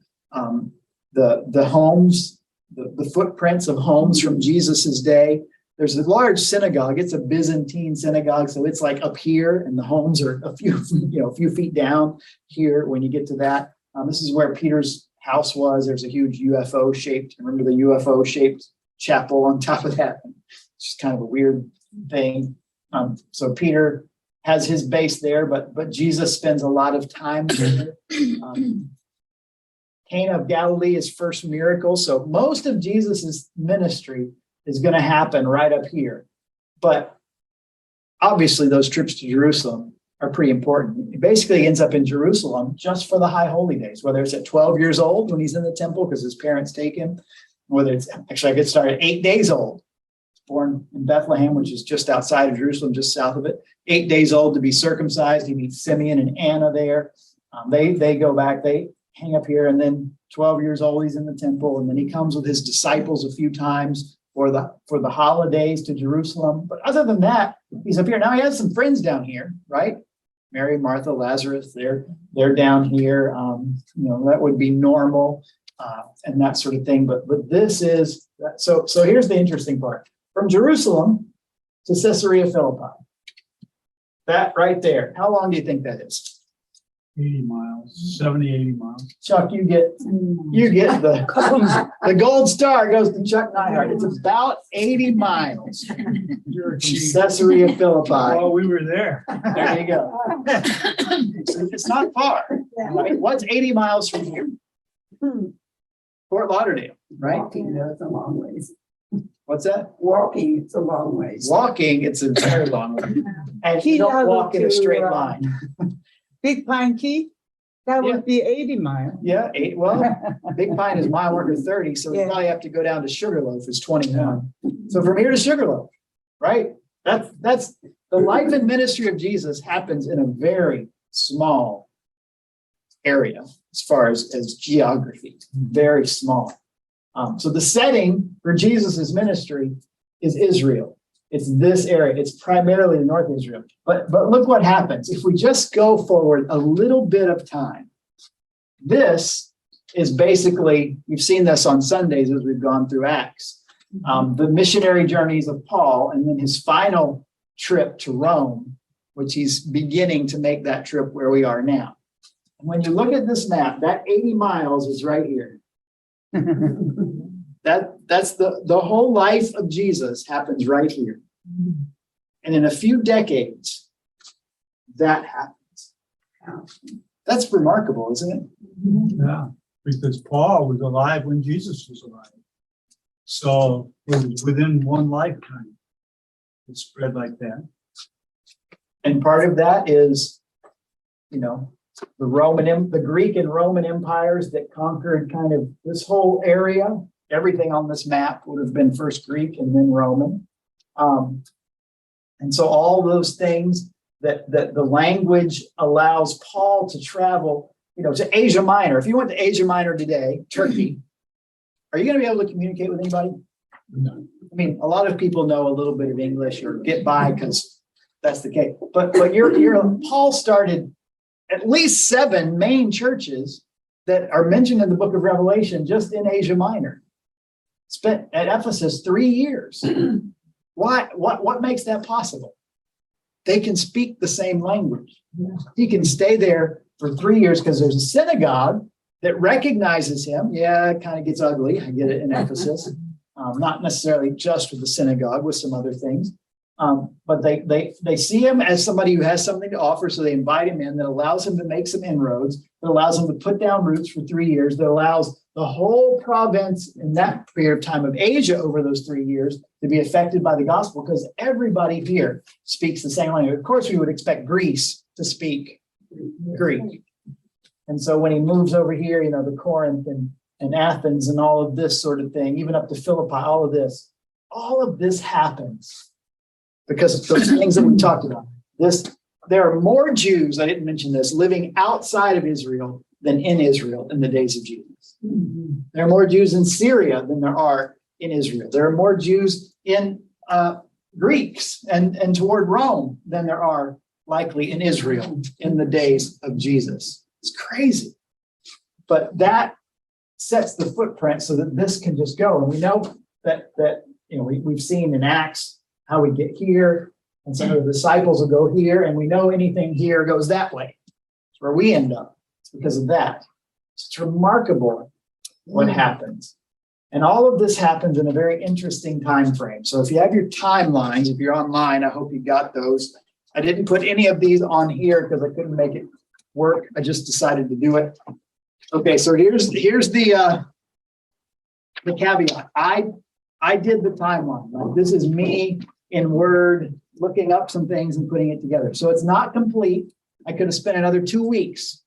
the homes, the footprints of homes from Jesus's day. There's a large synagogue. It's a Byzantine synagogue, so it's like up here, and the homes are a few feet down here. When you get to that, this is where Peter's house was. There's a huge UFO-shaped. Remember the UFO-shaped chapel on top of that? It's just kind of a weird thing. So Peter has his base there, but Jesus spends a lot of time there. Cana of Galilee is first miracle. So most of Jesus's ministry is going to happen right up here. But obviously those trips to Jerusalem are pretty important. He basically ends up in Jerusalem just for the high holy days, whether it's at 12 years old when he's in the temple because his parents take him, whether it's actually I get started at 8 days old. Born in Bethlehem, which is just outside of Jerusalem, just south of it. 8 days old to be circumcised. He meets Simeon and Anna there. They go back, they hang up here, and then 12 years old, he's in the temple, and then he comes with his disciples a few times for the holidays to Jerusalem. But other than that, he's up here. Now he has some friends down here, right? Mary, Martha, Lazarus, they're down here. That would be normal and that sort of thing. But this is, so here's the interesting part. From Jerusalem to Caesarea Philippi. That right there. How long do you think that is? 80 miles, 70, 80 miles. Chuck, you get the gold star goes to Chuck Nyhart. It's about 80 miles You're from cheap. Caesarea Philippi. Well, we were there. There you go. It's not far. I mean, what's 80 miles from here? Fort Lauderdale, right? Walking, that's a long ways. What's that? Walking, it's a long ways. Walking, it's a very long way. And He you don't does walk it in a to, straight line. Big Pine Key, that Yeah. would be 80 miles. Yeah, Big Pine is mile marker 30, so we Yeah. probably have to go down to Sugarloaf is 21. So from here to Sugarloaf, right? That's the life and ministry of Jesus happens in a very small area as far as geography, very small. So the setting for Jesus's ministry is Israel. It's this area. It's primarily the North Israel. But look what happens. If we just go forward a little bit of time, this is basically, we've seen this on Sundays as we've gone through Acts, the missionary journeys of Paul, and then his final trip to Rome, which he's beginning to make that trip where we are now. And when you look at this map, that 80 miles is right here. That's the whole life of Jesus happens right here. And in a few decades, that happens. That's remarkable, isn't it? Yeah, because Paul was alive when Jesus was alive. So it was within one lifetime. It spread like that. And part of that is, the Greek and Roman empires that conquered kind of this whole area. Everything on this map would have been first Greek and then Roman. And so all those things that the language allows Paul to travel, to Asia Minor. If you went to Asia Minor today, Turkey, are you going to be able to communicate with anybody? No. I mean, a lot of people know a little bit of English or get by because that's the case. But Paul started at least 7 main churches that are mentioned in the book of Revelation just in Asia Minor. Spent at Ephesus 3 years. Why? What makes that possible? They can speak the same language. He can stay there for 3 years because there's a synagogue that recognizes him. Yeah, it kind of gets ugly. I get it in Ephesus. Not necessarily just with the synagogue, with some other things. But they see him as somebody who has something to offer, so they invite him in. That allows him to make some inroads. That allows him to put down roots for 3 years. That allows the whole province in that period of time of Asia over those 3 years to be affected by the gospel, because everybody here speaks the same language. Of course, we would expect Greece to speak Greek. And so when he moves over here, the Corinth and Athens and all of this sort of thing, even up to Philippi, all of this happens because of those things that we talked about. There are more Jews, I didn't mention this, living outside of Israel than in Israel in the days of Jesus. There are more Jews in Syria than there are in Israel. There are more Jews in Greeks and toward Rome than there are likely in Israel in the days of Jesus. It's crazy. But that sets the footprint so that this can just go. And we know that we've seen in Acts how we get here, and some of the disciples will go here, and we know anything here goes that way. It's where we end up. It's because of that. It's remarkable what happens. And all of this happens in a very interesting time frame. So if you have your timelines, if you're online, I hope you got those. I didn't put any of these on here because I couldn't make it work. I just decided to do it. Okay, so here's the caveat. I did the timeline. Like, this is me in Word looking up some things and putting it together. So it's not complete. I could have spent another 2 weeks.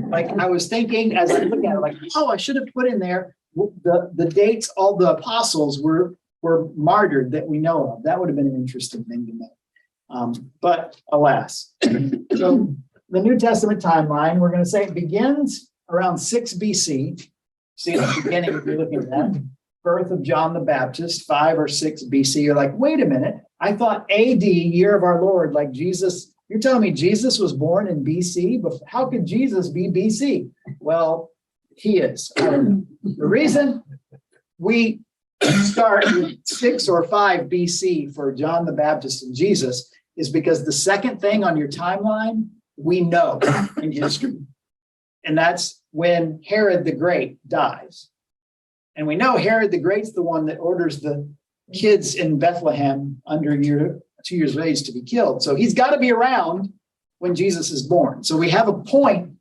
Like, I was thinking as I look at it, like, I should have put in there the dates all the apostles were martyred that we know of. That would have been an interesting thing to know. But alas. So the New Testament timeline, we're going to say it begins around 6 BC. See at the beginning if you're looking at that. birth of John the Baptist, 5 or 6 BC. You're like, wait a minute. I thought AD, year of our Lord, like Jesus. You're telling me Jesus was born in BC, but how could Jesus be BC? Well, he is. I don't know. The reason we start with 6 or 5 BC for John the Baptist and Jesus is because the second thing on your timeline we know in history, and that's when Herod the Great dies. And we know Herod the Great's the one that orders the kids in Bethlehem under 2 years of age to be killed. So he's got to be around when Jesus is born. So we have a point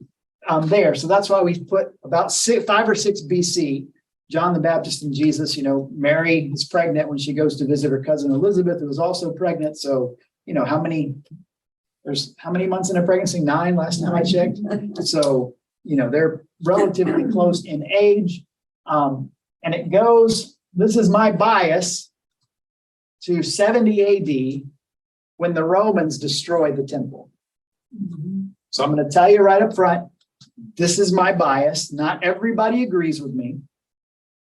there. So that's why we put about 5 or 6 BC, John the Baptist and Jesus. Mary is pregnant when she goes to visit her cousin Elizabeth, who was also pregnant. So, how many months in a pregnancy? 9 last time I checked. So, they're relatively close in age. And it goes, this is my bias, to 70 AD when the Romans destroyed the temple. So I'm going to tell you right up front, this is my bias. Not everybody agrees with me.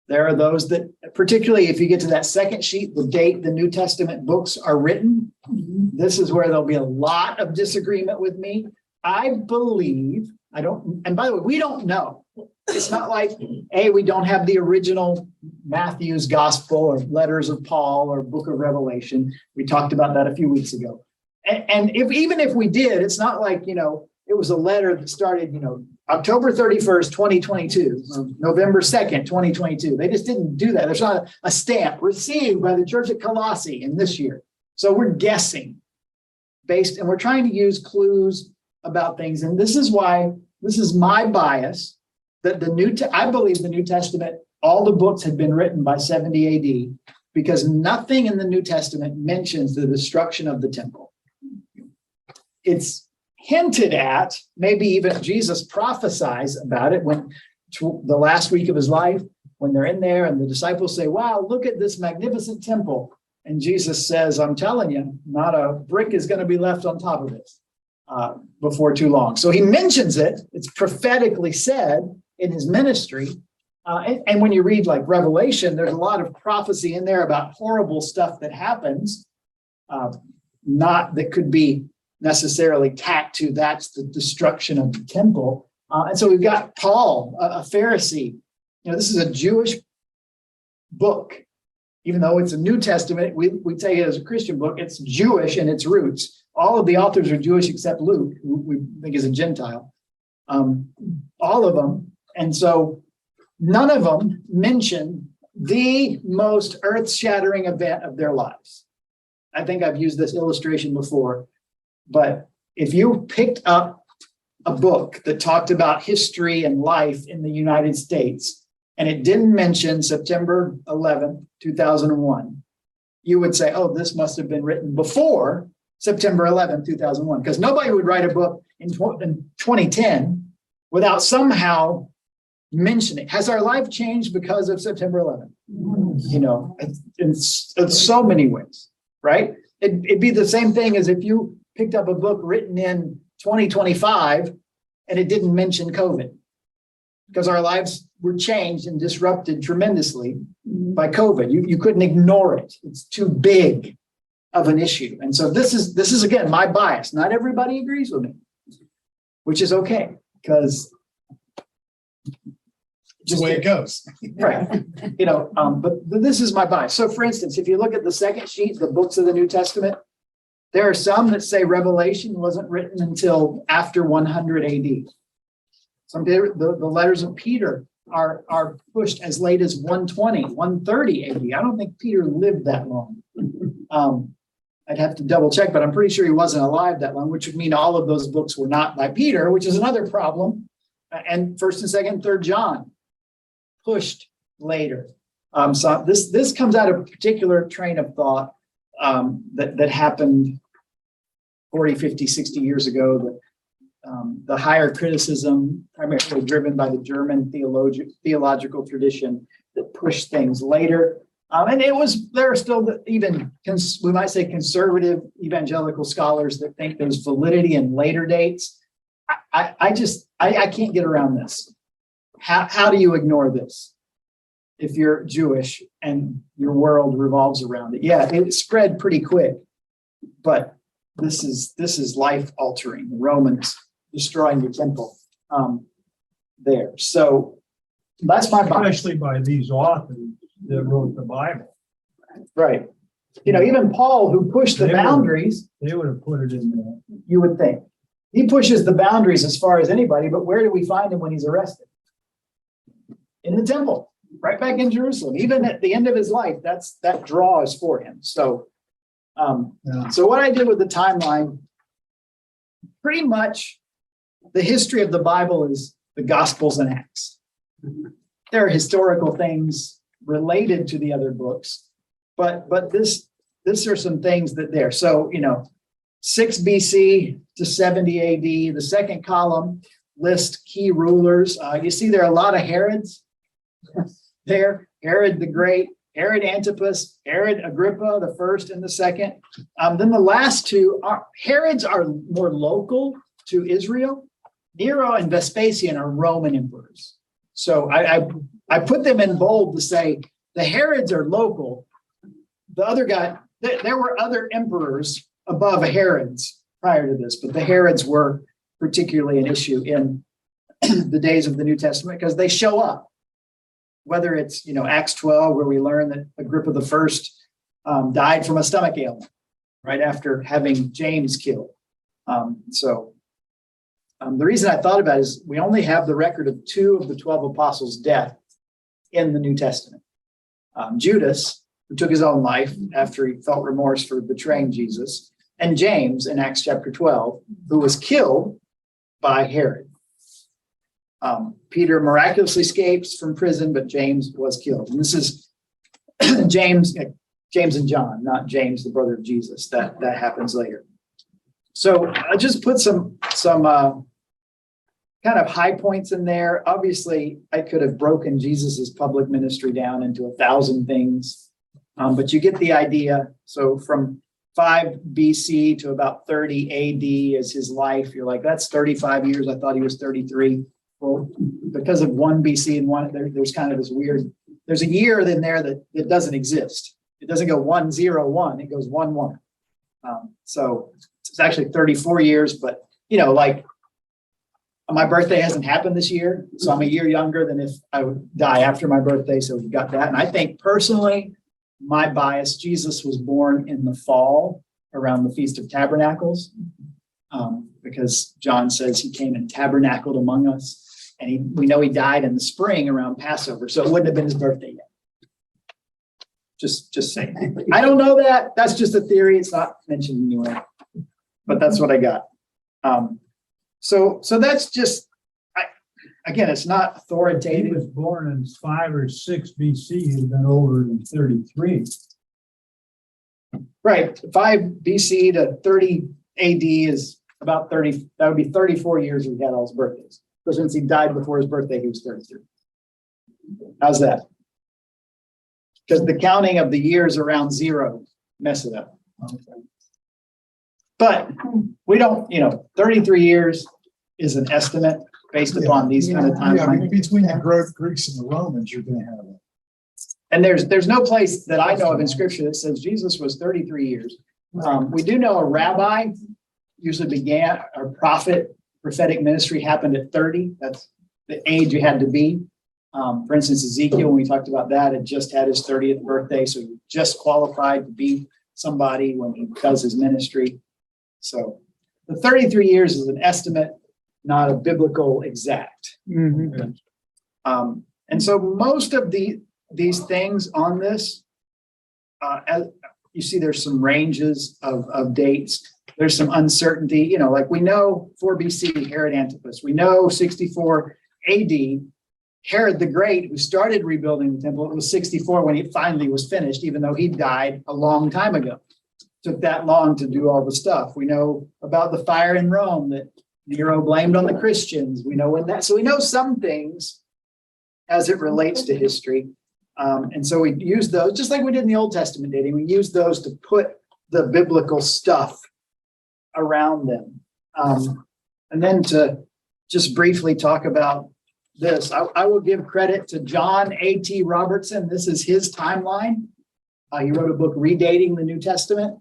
There are those that, particularly if you get to that second sheet, the date the New Testament books are written, this is where there'll be a lot of disagreement with me. I believe, and by the way, we don't know. It's not like, we don't have the original Matthew's gospel or letters of Paul or book of Revelation. We talked about that a few weeks ago. And even if we did, it's not like, it was a letter that started, October 31st, 2022, or November 2nd, 2022. They just didn't do that. There's not a stamp received by the church at Colossae in this year. So we're guessing and we're trying to use clues about things. And this is why, this is my bias, that I believe the New Testament, all the books had been written by 70 AD, because nothing in the New Testament mentions the destruction of the temple. It's hinted at, maybe even Jesus prophesies about it when the last week of his life, when they're in there and the disciples say, wow, look at this magnificent temple. And Jesus says, I'm telling you, not a brick is going to be left on top of this before too long. So he mentions it. It's prophetically said in his ministry. And when you read like Revelation, there's a lot of prophecy in there about horrible stuff that happens, not that could be necessarily tacked to that's the destruction of the temple. And so we've got Paul, a Pharisee. This is a Jewish book. Even though it's a New Testament, we take it as a Christian book. It's Jewish in its roots. All of the authors are Jewish except Luke, who we think is a Gentile. All of them. And so none of them mention the most earth-shattering event of their lives. I think I've used this illustration before, but if you picked up a book that talked about history and life in the United States, and it didn't mention September 11th, 2001, you would say, oh, this must have been written before September 11th, 2001, because nobody would write a book in 2010 without somehow mentioning, has our life changed because of September 11th? In so many ways, right? It'd be the same thing as if you picked up a book written in 2025 and it didn't mention COVID, because our lives were changed and disrupted tremendously by COVID. You couldn't ignore it. It's too big of an issue. And so this is again, my bias. Not everybody agrees with me, which is okay, because Just the way it goes. right. But this is my bias. So for instance, if you look at the second sheet, the books of the New Testament, there are some that say Revelation wasn't written until after 100 AD. Some the letters of Peter are pushed as late as 120, 130 AD. I don't think Peter lived that long. I'd have to double check, but I'm pretty sure he wasn't alive that long, which would mean all of those books were not by Peter, which is another problem. And 1st and 2nd and 3rd John pushed later. So this comes out of a particular train of thought that happened 40, 50, 60 years ago. The higher criticism, primarily driven by the German theological tradition that pushed things later. And there are still even, we might say, conservative evangelical scholars that think there's validity in later dates. I can't get around this. How do you ignore this? if you're Jewish and your world revolves around it. Yeah, it spread pretty quick, but this is life altering. The Romans destroying the temple there. So that's my Bible. Especially by these authors that wrote the Bible. Right. You know, even Paul, who pushed the They were- boundaries, They would have put it in there. you would think. He pushes the boundaries as far as anybody, but where do we find him when he's arrested? In the temple, right back in Jerusalem. Even at the end of his life, that draw is for him. So, Yeah. so what I did with the timeline, pretty much the history of the Bible is the Gospels and Acts. There are historical things related to the other books, but this are some things that there. So, 6 BC to 70 AD, the second column lists key rulers. You see there are a lot of Herods there. Herod the Great, Herod Antipas, Herod Agrippa, the first and the second. Then the last two Herods are more local to Israel. Nero and Vespasian are Roman emperors. So I put them in bold to say the Herods are local. The other guy, there were other emperors above Herods prior to this, but the Herods were particularly an issue in the days of the New Testament because they show up. Whether it's, Acts 12, where we learn that Agrippa the First died from a stomach ailment right after having James killed. The reason I thought about it is we only have the record of 2 of the 12 apostles' death in the New Testament. Judas, who took his own life after he felt remorse for betraying Jesus, and James in Acts chapter 12, who was killed by Herod. Peter miraculously escapes from prison, but James was killed. And this is James and John, not James, the brother of Jesus. That happens later. So I just put some kind of high points in there. Obviously, I could have broken Jesus's public ministry down into 1,000 things, but you get the idea. So from 5 BC to about 30 AD is his life. You're like, that's 35 years. I thought he was 33. Well, because of 1 BC and 1, there's kind of this weird, there's a year in there that doesn't exist. It doesn't go 101, it goes 11. So it's actually 34 years, but like my birthday hasn't happened this year. So I'm a year younger than if I would die after my birthday. So we've got that. And I think personally, my bias, Jesus was born in the fall around the Feast of Tabernacles, because John says he came and tabernacled among us. And we know he died in the spring around Passover. So it wouldn't have been his birthday yet. Just saying. I don't know that. That's just a theory. It's not mentioned anywhere. But that's what I got. So that's just, again, it's not He authoritative. was born in 5 or 6 BC. He'd been older than 33. Right. 5 BC to 30 AD is about 30. That would be 34 years we had all his birthdays. So since he died before his birthday, he was 33. How's that? Because the counting of the years around 0 mess it up. But we don't, 33 years is an estimate based upon these kind of timelines. Between the Greeks and the Romans, you're going to have it. And there's no place that I know of in scripture that says Jesus was 33 years. We do know a rabbi usually began, or prophetic ministry happened at 30. That's the age you had to be. For instance, Ezekiel, when we talked about that, had just had his 30th birthday. So he just qualified to be somebody when he does his ministry. So the 33 years is an estimate, not a biblical exact. Mhm. And so most of these things on this, as you see, there's some ranges of dates. There's some uncertainty, like we know 4 BC, Herod Antipas. We know 64 AD, Herod the Great, who started rebuilding the temple. It was 64 when it finally was finished, even though he died a long time ago. Took that long to do all the stuff. We know about the fire in Rome that Nero blamed on the Christians. We know so we know some things as it relates to history. And so we use those, just like we did in the Old Testament dating, we use those to put the biblical stuff around them. And then to just briefly talk about this. I will give credit to John A.T. Robertson. This is his timeline. He wrote a book redating the New Testament.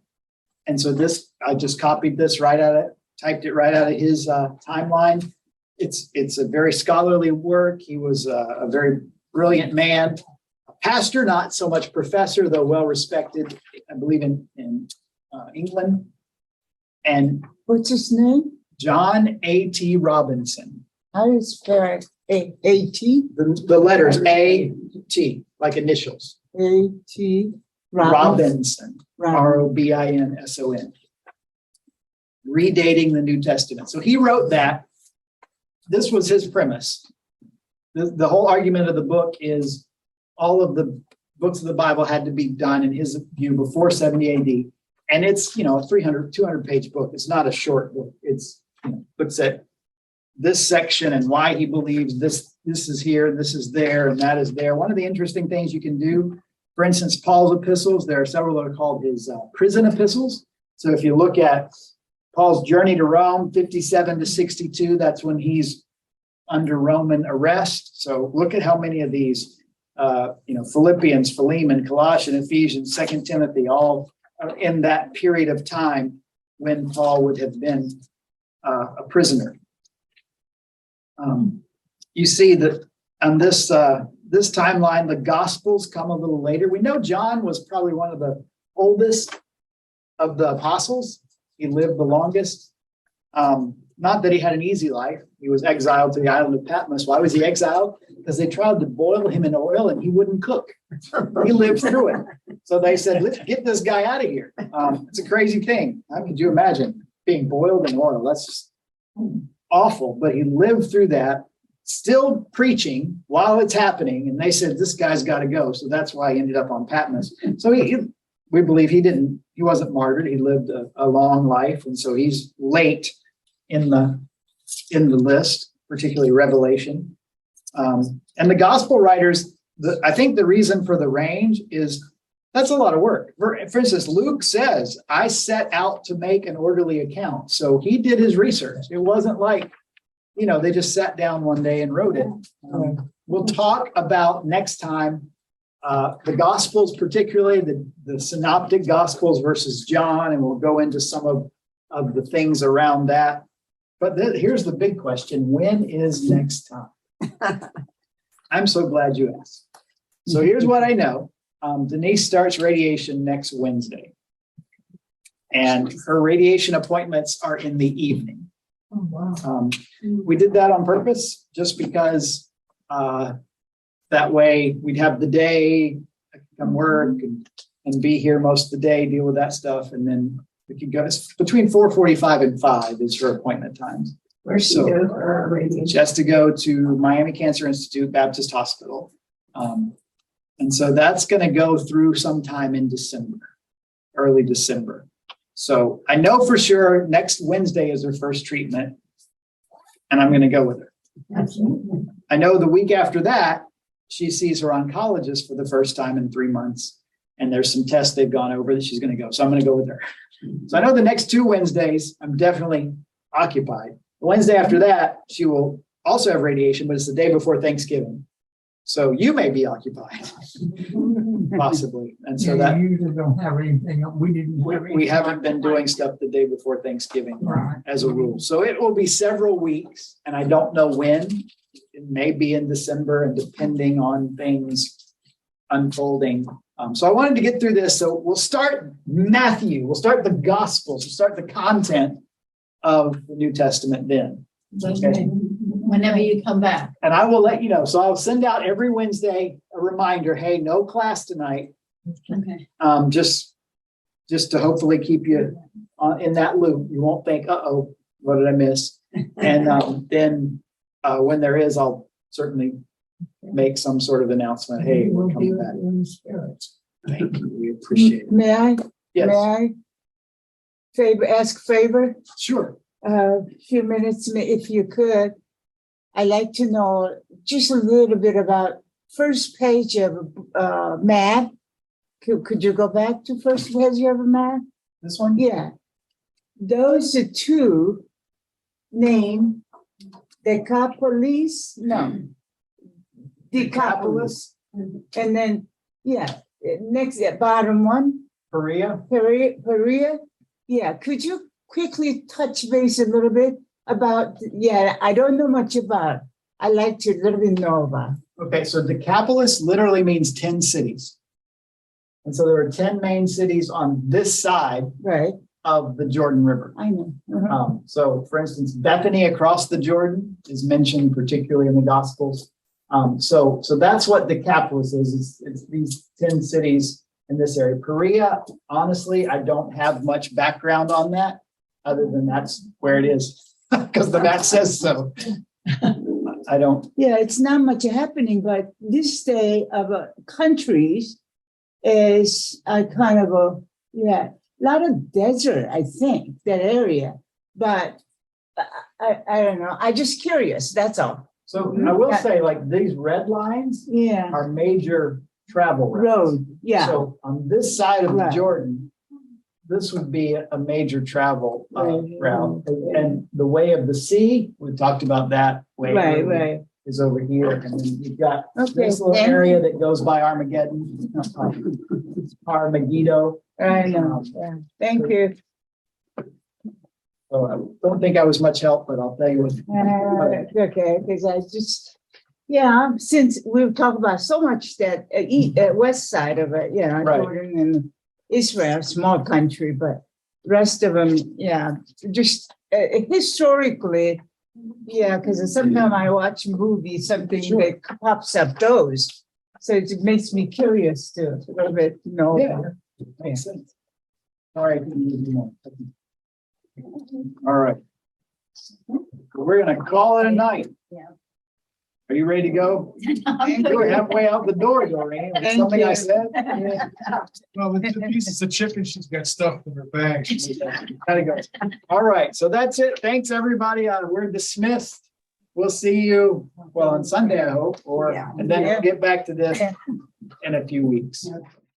And so this, I just copied this right out of, typed it right out of his timeline. It's a very scholarly work. He was a very brilliant man, a pastor, not so much professor, though well-respected, I believe in England. And What's his name? John A.T. Robinson. How do you spell it? A-T? The letters A.T., like initials. A-T. Robinson, Robinson. Redating the New Testament. So he wrote that. This was his premise. The whole argument of the book is all of the books of the Bible had to be done, in his view, before 70 AD. And it's, a 300, 200-page book. It's not a short book. It's, looks at this section and why he believes this is here, this is there, and that is there. One of the interesting things you can do, for instance, Paul's epistles, there are several that are called his prison epistles. So if you look at Paul's journey to Rome, 57 to 62, that's when he's under Roman arrest. So look at how many of these, Philippians, Philemon, Colossians, Ephesians, 2 Timothy, all are in that period of time when Paul would have been a prisoner. You see that on this timeline, the Gospels come a little later. We know John was probably one of the oldest of the apostles. He lived the longest. Not that he had an easy life. He was exiled to the island of Patmos. Why was he exiled? Because they tried to boil him in oil and he wouldn't cook. He lived through it. So they said, let's get this guy out of here. It's a crazy thing. How could you imagine being boiled in oil? That's just awful. But he lived through that, still preaching while it's happening. And they said, this guy's got to go. So that's why he ended up on Patmos. So we believe he wasn't martyred. He lived a long life. And so he's late in the list, particularly Revelation. And the gospel writers, I think the reason for the range is that's a lot of work. For instance, Luke says, I set out to make an orderly account. So he did his research. It wasn't like, they just sat down one day and wrote it. We'll talk about next time the Gospels, particularly the synoptic Gospels versus John, and we'll go into some of the things around that. But here's the big question. When is next time? I'm so glad you asked. So here's what I know. Denise starts radiation next Wednesday. And her radiation appointments are in the evening. Oh, wow. We did that on purpose just because that way we'd have the day, I could come work and be here most of the day, deal with that stuff. And then we could go between 4:45 and 5 is her appointment times. Where's she So- go for her radiation? She has to go to Miami Cancer Institute Baptist Hospital. And so that's going to go through sometime in December, early December. So I know for sure next Wednesday is her first treatment, and I'm going to go with her. Absolutely. I know the week after that, she sees her oncologist for the first time in 3 months, and there's some tests they've gone over that she's going to go. So I'm going to go with her. So I know the next 2 Wednesdays, I'm definitely occupied. The Wednesday after that, she will also have radiation, but it's the day before Thanksgiving. So you may be occupied, possibly. And so that You usually don't have anything. We didn't. have we anything haven't like been that. doing stuff the day before Thanksgiving Right. as a rule. So it will be several weeks, and I don't know when. It may be in December, and depending on things unfolding. So I wanted to get through this. So we'll start Matthew. We'll start the Gospels. We'll start the content of the New Testament then. Okay. Whenever you come back. And I will let you know. So I'll send out every Wednesday a reminder, hey, no class tonight. Okay. Just to hopefully keep you in that loop. You won't think, uh-oh, what did I miss? And then when there is, I'll certainly make some sort of announcement. Hey, we're We'll be coming with back. you in spirit. Thank you. We appreciate it. May I? Yes, May I ask favor? sure. A few minutes, if you could. I'd like to know just a little bit about first page of map. Could you go back to first page of a map? This one? Yeah. Those are two named Decapolis. No, Decapolis. And then, yeah, next, bottom one, Perea. Perea. Yeah, could you quickly touch base a little bit about, yeah, I don't know much about. I like to a little bit know about. Okay, so Decapolis literally means 10 cities. And so there are 10 main cities on this side Right, of the Jordan River. I know. Uh-huh. So for instance, Bethany across the Jordan is mentioned particularly in the Gospels. So that's what Decapolis is. It's these 10 cities in this area. Perea, honestly, I don't have much background on that, other than that's where it is, because the map says so. I don't. Yeah, it's not much happening, but this day of countries is a kind of a, yeah, a lot of desert, I think, that area. But I don't know. I just curious. That's all. So I will say, like, these red lines Yeah. are major travel routes. Road. Yeah. So on this side of the Right. Jordan, this would be a major travel Right. route. And the way of the sea, we talked about that way. Right, earlier, right. is over here. And then you've got Okay. this little thank area you. that goes by Armageddon, Armageddon. I know. Yeah. Thank you. So I don't think I was much help, but I'll tell you what. Okay, because I just, yeah, since we've talked about so much that west side of it, yeah, Right. Jordan and Israel, small country, but rest of them, yeah, just historically, yeah, because sometimes I watch movies, something Sure. that pops up those. So it makes me curious to a little bit know. Yeah. Makes sense. All right. All right. We're gonna call it a night. Yeah. Are you ready to go? You were halfway out the door, Doreen. Was Thank something I you. said? Well, the two pieces of chicken she's got stuffed in her bag. Gotta go. All right, so that's it. Thanks, everybody. We're dismissed. We'll see you, well, on Sunday, I hope, or, Yeah. and then Yeah. we'll get back to this in a few weeks.